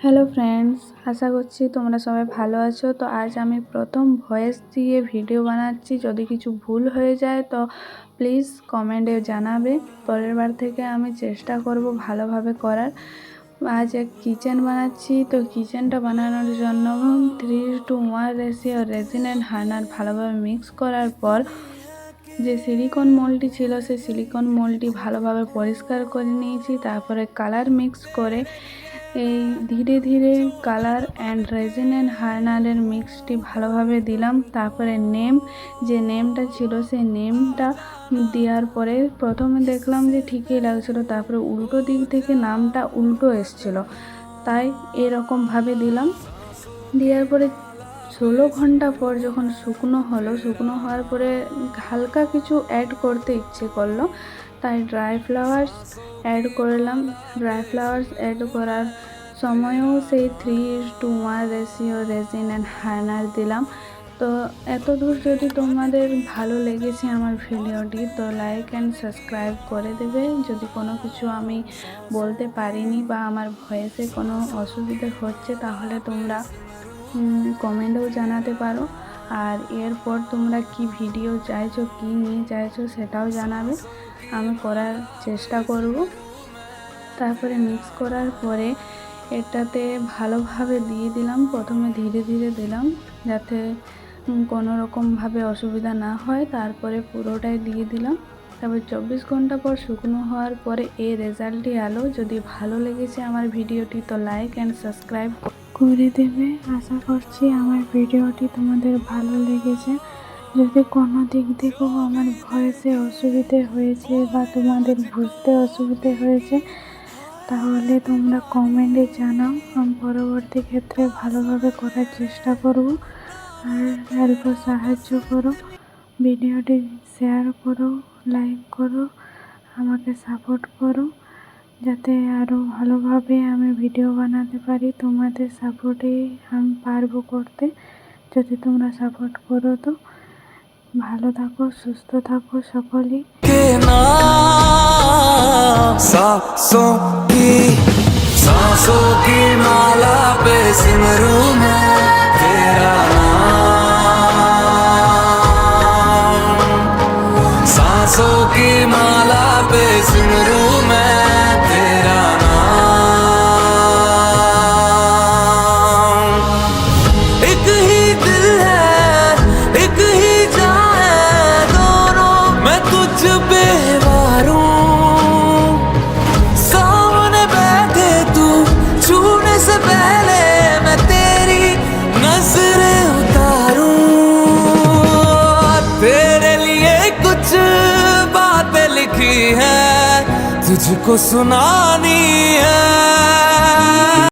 Hello friends, আশা করছি তোমরা সবাই ভালো আছো। তো আজ আমি প্রথম ভয়েস দিয়ে ভিডিও বানাচ্ছি। যদি কিছু ভুল হয়ে যায় তো প্লিজ কমেন্টে জানাবে। পরের বার থেকে আমি চেষ্টা করব ভালোভাবে করার। আজ এক কিচেন বানাচ্ছি। তো কিচেনটা বানানোর জন্য 3:1 রেশিও রেজিন অ্যান্ড হার্নার ভালোভাবে মিক্স করার পর যে সিলিকন মোলটি ছিল সেই সিলিকন মোলটি ভালোভাবে পরিষ্কার করে নিয়েছি। তারপরে কালার মিক্স করে এই ধীরে ধীরে কালার অ্যান্ড রেজিন অ্যান্ড হার্নারের মিক্সটি ভালোভাবে দিলাম। তারপরে যে নেমটা ছিল সেই নেমটা দেওয়ার পরে প্রথমে দেখলাম যে ঠিকই লাগছিল, তারপরে উল্টো দিক থেকে নামটা উল্টো এসছিল, তাই এরকমভাবে দিলাম। দেওয়ার পরে 16 ঘন্টা পর যখন শুকনো হওয়ার পরে হালকা কিছু অ্যাড করতে ইচ্ছে করলো, তাই ড্রাই ফ্লাওয়ার্স অ্যাড করলাম। ড্রাই ফ্লাওয়ার্স অ্যাড করার সময়ও সেই 3:1 রেশিও রেজিন অ্যান্ড হার্নার দিলাম। তো এতদূর যদি তোমাদের ভালো লেগেছে আমার ভিডিওটি তো লাইক অ্যান্ড সাবস্ক্রাইব করে দেবে। যদি কোনো কিছু আমি বলতে পারিনি বা আমার ভয়েসে কোনো অসুবিধা হচ্ছে তাহলে তোমরা কমেন্টেও জানাতে পারো। আর এরপর তোমরা কি ভিডিও চাইছো, কি নিয়ে চাইছো সেটাও জানাবে, আমি করার চেষ্টা করব। তারপরে মিক্স করার পরে এটাতে ভালোভাবে দিয়ে দিলাম। প্রথমে ধীরে ধীরে দিলাম যাতে কোনো রকমভাবে অসুবিধা না হয়। তারপরে পুরোটাই দিয়ে দিলাম। তারপর 24 ঘন্টা পর শুকনো হওয়ার পরে এই রেজাল্টটি এলো। যদি ভালো লেগেছে আমার ভিডিওটি তো লাইক অ্যান্ড সাবস্ক্রাইব করে দেবে। আশা করছি আমার ভিডিওটি তোমাদের ভালো লেগেছে। যদি কোনো দিক থেকেও আমার ভয়েসে অসুবিধে হয়েছে বা তোমাদের বুঝতে অসুবিধে হয়েছে তাহলে তোমরা কমেন্টে জানাও। আমি পরবর্তী ক্ষেত্রে ভালোভাবে করার চেষ্টা করব। আর অল্প সাহায্য করো, ভিডিওটি শেয়ার করো, লাইক করো, আমাকে সাপোর্ট করো যাতে আরও ভালোভাবে আমি ভিডিও বানাতে পারি। তোমাদের সাপোর্টেই আমি পারবো করতে। যদি তোমরা সাপোর্ট করো তো ভালো থাকো, সুস্থ থাকো সকলেই। सांसों की माला पे सिमरू मैं तेरा नाम। सांसों की माला पे सिमरू मैं तेरा नाम। एक ही दिल है, एक ही जान है, दोनों मैं तुझ पे वारूं। छूने से पहले मैं तेरी नजरें उतारूं। तेरे लिए कुछ बातें लिखी है, तुझको सुनानी है।